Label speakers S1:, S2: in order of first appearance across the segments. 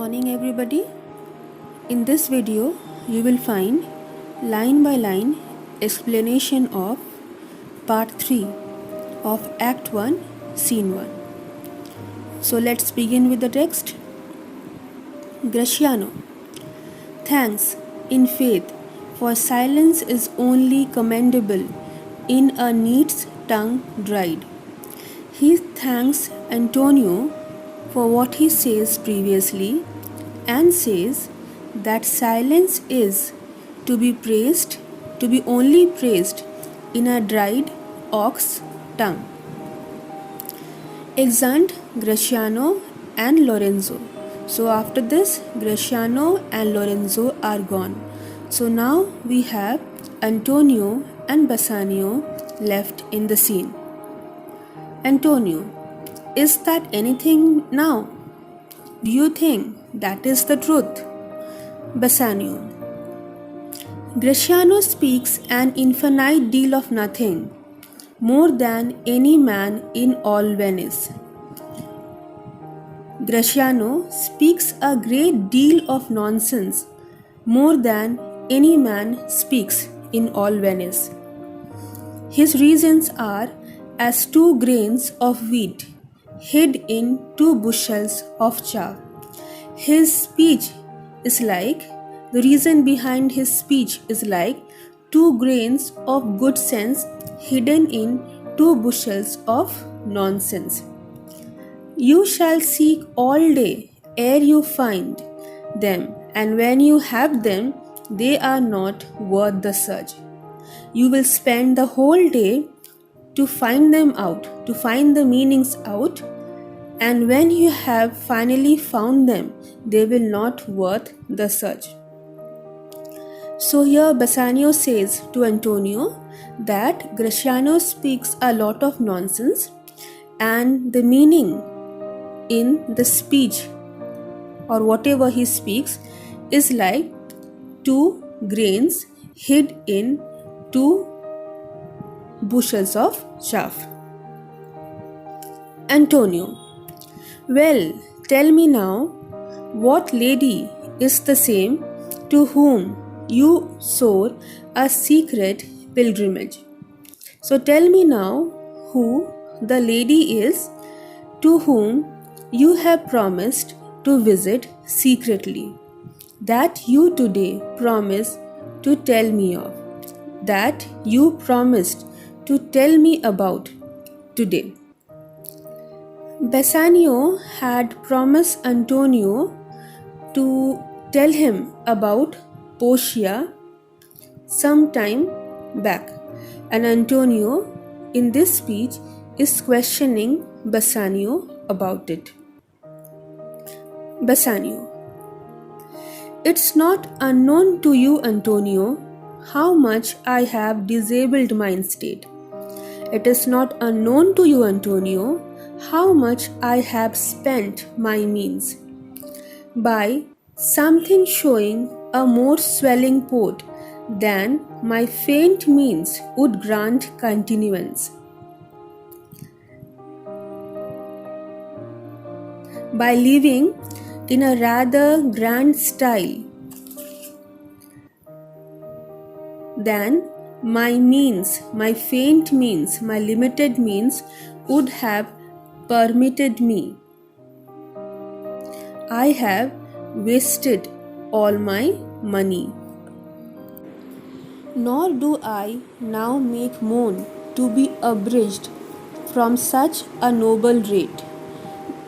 S1: morning everybody. In this video you will find line by line explanation of part 3 of act 1 scene 1. So let's begin with the text. Graciano: thanks, in faith, for silence is only commendable in a neat's tongue dried. He thanks Antonio for what he says previously and says that silence is to be praised, to be only praised in a dried ox tongue. Exeunt Graciano and Lorenzo. So after this, Graciano and Lorenzo are gone. So now we have Antonio and Bassanio left in the scene. Antonio: is that anything now? Do you think that is the truth? Bassanio: Graciano speaks an infinite deal of nothing, more than any man in all Venice. Graciano speaks a great deal of nonsense, more than any man speaks in all Venice. His reasons are as 2 grains of wheat hid in 2 bushels of chaff. His speech is like, the reason behind his speech is like 2 grains of good sense hidden in 2 bushels of nonsense. You shall seek all day ere you find them, and when you have them, they are not worth the search. You will spend the whole day to find them out, to find the meanings out, and when you have finally found them, they will not worth the search. So here Bassanio says to Antonio that Graciano speaks a lot of nonsense, and the meaning in the speech or whatever he speaks is like 2 grains hid in 2 bushels of chaff. Antonio: well, tell me now, what lady is the same to whom you swore a secret pilgrimage? So tell me now who the lady is to whom you have promised to visit secretly, that you today promise to tell me of, that you promised to tell me about today. Bassanio had promised Antonio to tell him about Portia some time back, and Antonio in this speech is questioning Bassanio about it. Bassanio: it's not unknown to you, Antonio, how much I have disabled mind state. It is not unknown to you, Antonio, how much I have spent my means, by something showing a more swelling port than my faint means would grant continuance, by living in a rather grand style than my means, my faint means, my limited means would have permitted me. I have wasted all my money. Nor do I now make moan to be abridged from such a noble rate.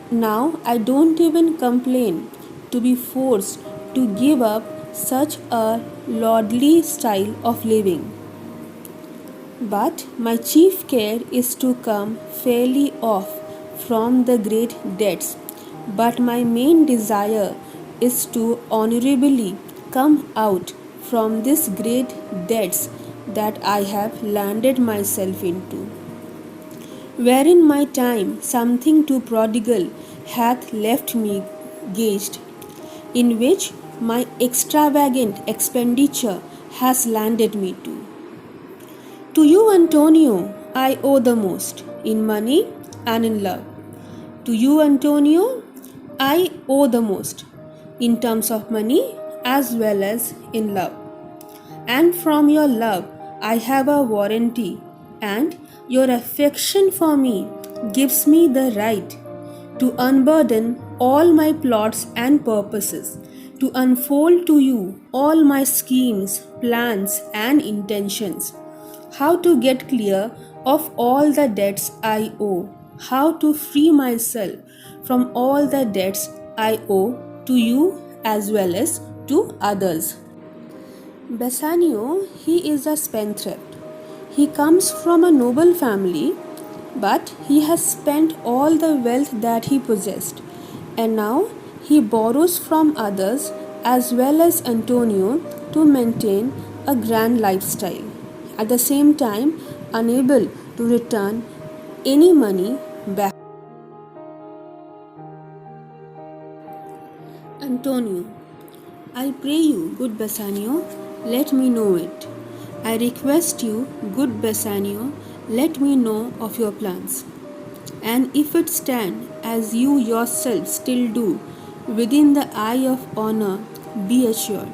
S1: Now I don't even complain to be forced to give up such a lordly style of living. But my chief care is to come fairly off from the great debts, but my main desire is to honorably come out from these great debts that I have landed myself into, wherein my time something too prodigal hath left me gauged, in which my extravagant expenditure has landed me to. To you, Antonio, I owe the most, in money and in love. To you, Antonio, I owe the most. in terms of money as well as in love. And from your love, I have a warranty, and your affection for me gives me the right to unburden all my plots and purposes, to unfold to you all my schemes, plans, and intentions, how to get clear of all the debts I owe, how to free myself from all the debts I owe to you as well as to others. Bassanio, he is a spendthrift. He comes from a noble family, but he has spent all the wealth that he possessed, and now he borrows from others as well as Antonio to maintain a grand lifestyle, at the same time unable to return any money back. Antonio, I pray you, good Bassanio, let me know it. I request you, good Bassanio, let me know of your plans. And if it stand as you yourself still do within the eye of honor, be assured.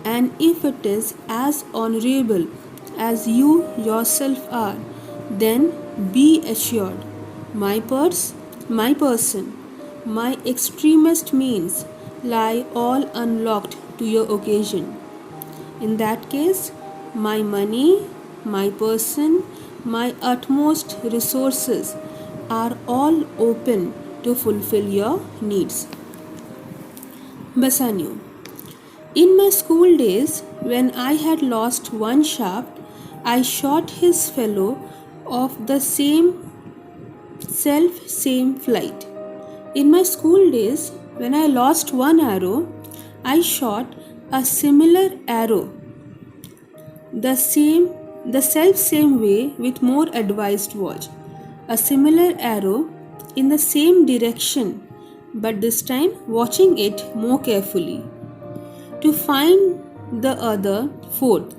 S1: And if it is as honorable as you yourself are, then be assured. My purse, my person, my extremest means lie all unlocked to your occasion. In that case, my money, my person, my utmost resources are all open to fulfill your needs. Bassanio. In my school days, when I had lost one shaft, I shot his fellow of the same flight. In my school days, when I lost one arrow, I shot a similar arrow the same way with more advised watch. A similar arrow in the same direction, but this time watching it more carefully to find the other fourth,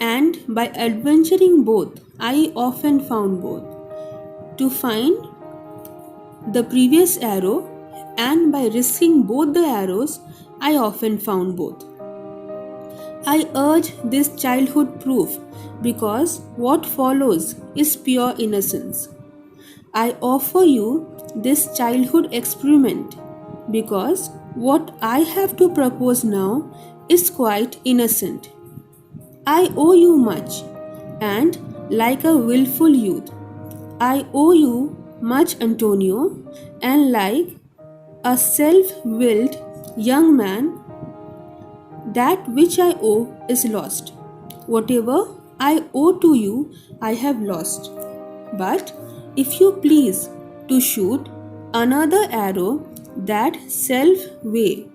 S1: and by adventuring both, I often found both. To find the previous arrow, and by risking both the arrows, I often found both. I urge this childhood proof because what follows is pure innocence. I offer you this childhood experiment because what I have to propose now is quite innocent. I owe you much, and like a willful youth, I owe you much, Antonio, and like a self willed young man, that which I owe is lost. Whatever I owe to you, I have lost. But if you please to shoot another arrow that self way,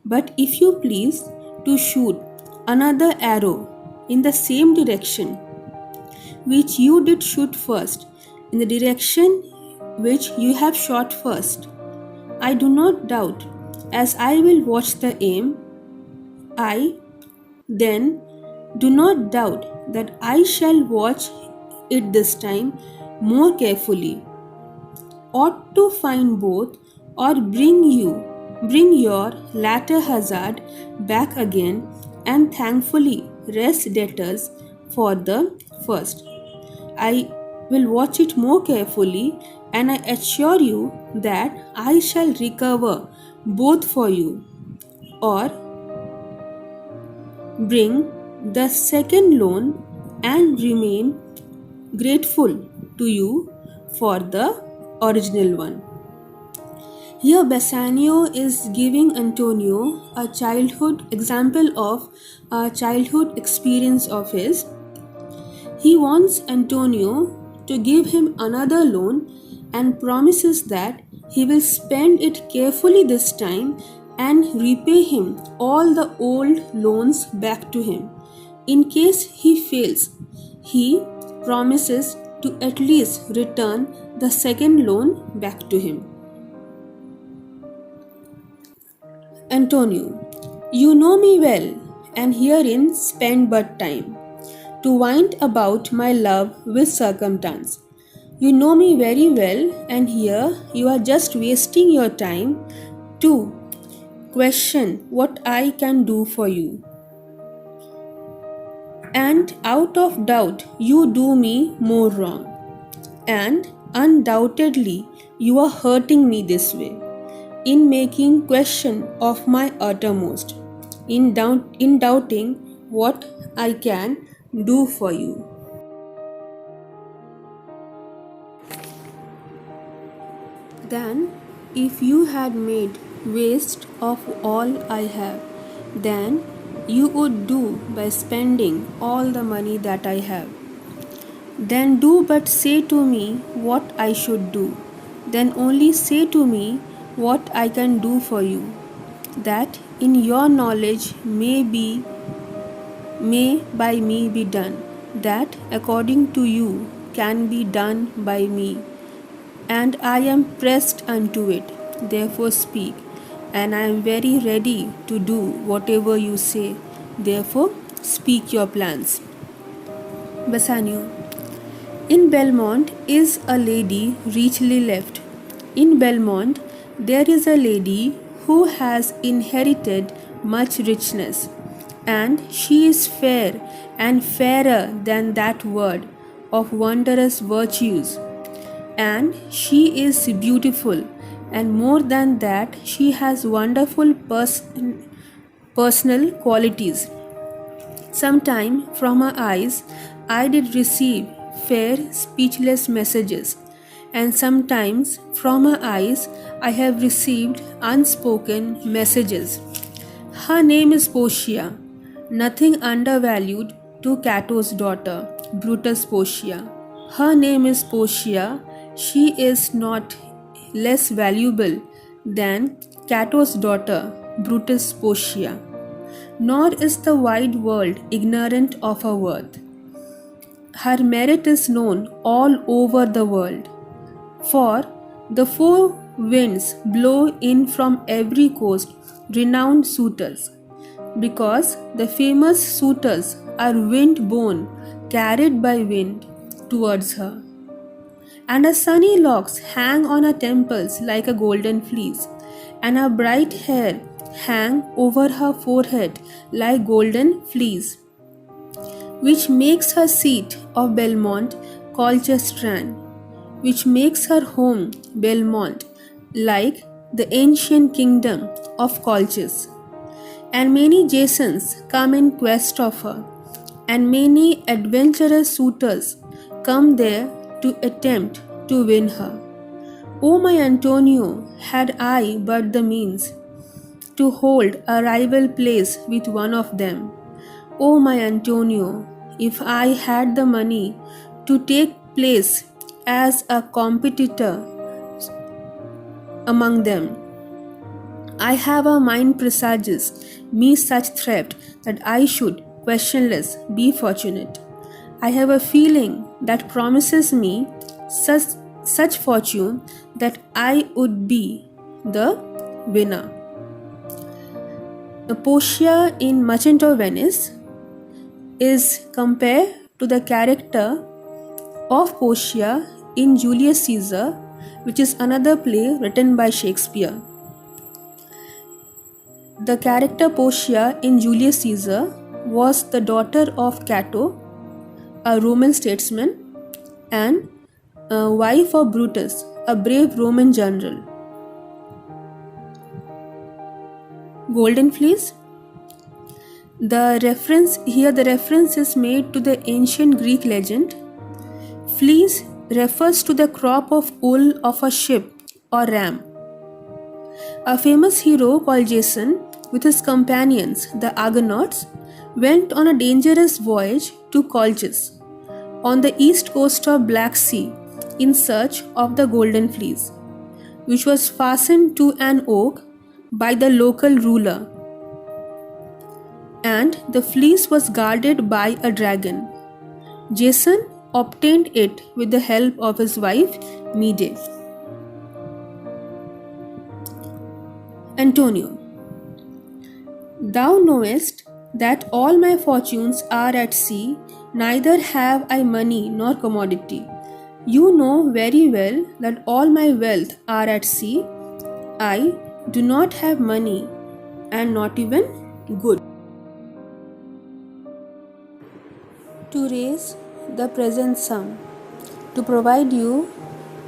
S1: but if you please to shoot another arrow in the same direction which you did shoot first, in the direction which you have shot first, I do not doubt, as I will watch the aim, I then do not doubt that I shall watch it this time more carefully, ought to find both, or bring your latter hazard back again, and thankfully rest debtors for the first. I will watch it more carefully, and I assure you that I shall recover both for you, or bring the second loan and remain grateful to you for the original one. Here, Bassanio is giving Antonio a childhood example of a childhood experience of his. He wants Antonio to give him another loan and promises that he will spend it carefully this time and repay him all the old loans back to him. In case he fails, he promises to at least return the second loan back to him. Antonio, you know me well, and herein spend but time to wind about my love with circumstance. You know me very well, and here you are just wasting your time to question what I can do for you. And out of doubt, you do me more wrong. And undoubtedly, you are hurting me this way, in making question of my uttermost, in doubting what I can do for you. Then, if you had made waste of all I have, then you would do by spending all the money that I have. Then do but say to me what I should do. Then only say to me what I can do for you, that in your knowledge may by me be done, that according to you can be done by me. And I am pressed unto it, therefore speak, and I am very ready to do whatever you say, therefore speak your plans. Bassanio. In Belmont is a lady richly left. In Belmont there is a lady who has inherited much richness, and she is fair and fairer than that word, of wondrous virtues. And she is beautiful, and more than that, she has wonderful personal qualities. Sometime from her eyes I did receive fair speechless messages, and sometimes from her eyes I have received unspoken messages. Her name is Portia, nothing undervalued to Cato's daughter, Brutus Portia. Her name is Portia, she is not less valuable than Cato's daughter, Brutus Portia. Nor is the wide world ignorant of her worth. Her merit is known all over the world, for the four winds blow in from every coast renowned suitors, because the famous suitors are wind borne, carried by wind towards her. And her sunny locks hang on her temples like a golden fleece, and her bright hair hang over her forehead like golden fleece, which makes her seat of Belmont Colchestran, which makes her home Belmont like the ancient kingdom of Colchis. And many Jasons come in quest of her, and many adventurous suitors come there to attempt to win her. O my Antonio, had I but the means to hold a rival place with one of them. O my Antonio, if I had the money to take place as a competitor among them. I have a mind presages me such theft that I should, questionless, be fortunate. I have a feeling that promises me such fortune that I would be the winner. Portia in Merchant of Venice is compared to the character of Portia in Julius Caesar, which is another play written by Shakespeare. The character Portia in Julius Caesar was the daughter of Cato, a Roman statesman, and a wife of Brutus, a brave Roman general. Golden Fleece. The reference is made to the ancient Greek legend. Fleece refers to the crop of wool of a sheep or ram. A famous hero called Jason, with his companions, the Argonauts, went on a dangerous voyage to Colchis, on the east coast of Black Sea, in search of the Golden Fleece, which was fastened to an oak by the local ruler, and the fleece was guarded by a dragon. Jason obtained it with the help of his wife Medea. Antonio. Thou knowest that all my fortunes are at sea, neither have I money nor commodity. You know very well that all my wealth are at sea. I do not have money, and not even good. To raise the present sum, to provide you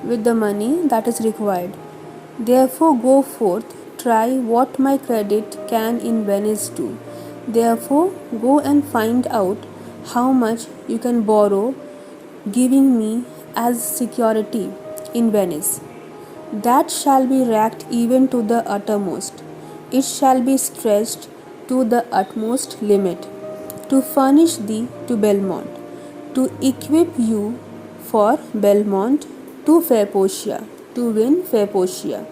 S1: with the money that is required. Therefore go forth, try what my credit can in Venice do. Therefore go and find out how much you can borrow, giving me as security in Venice. That shall be racked even to the uttermost. It shall be stretched to the utmost limit, to furnish thee to Belmont, to equip you for Belmont, to fair Portia, to win fair Portia.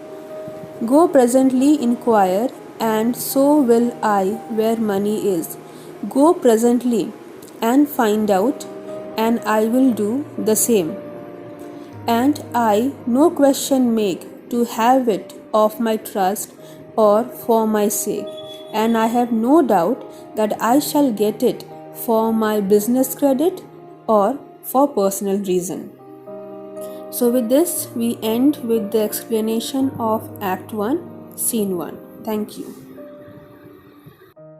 S1: Go presently inquire, and so will I where money is. Go presently and find out, and I will do the same. And I no question make to have it of my trust or for my sake, and I have no doubt that I shall get it for my business credit or for personal reason. So with this we end with the explanation of Act 1, Scene 1. Thank you.